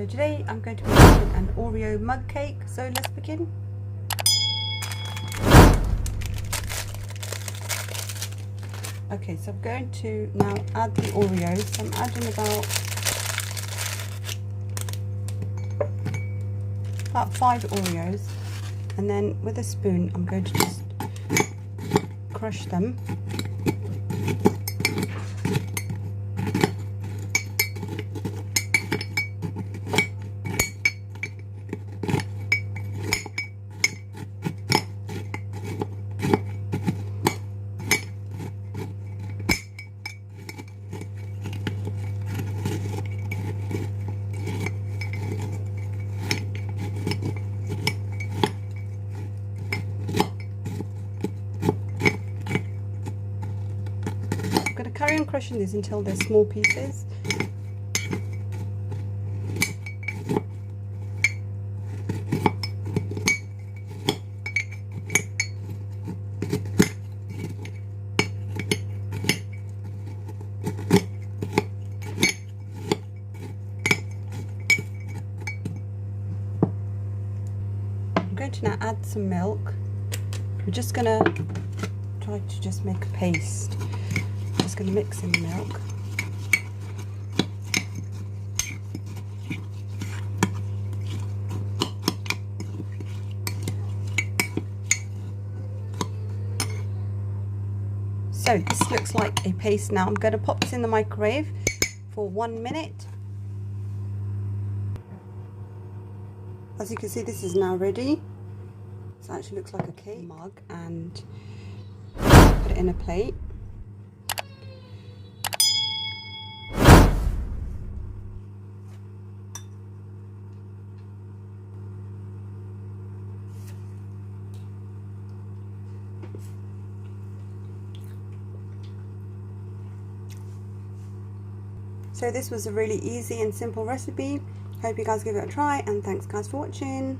So today I'm going to be making an Oreo mug cake, so let's begin. Okay, so I'm going to now add the Oreos. So I'm adding about 5 Oreos, and then with a spoon I'm going to just crush them. I'm going to carry on crushing these until they're small pieces. I'm going to now add some milk. We're just going to try to just make a paste. Just going to mix in the milk. So this looks like a paste now. I'm going to pop this in the microwave for 1 minute. As you can see, this is now ready. This actually looks like a cake mug, and put it in a plate. So this was a really easy and simple recipe. Hope you guys give it a try, and thanks guys for watching.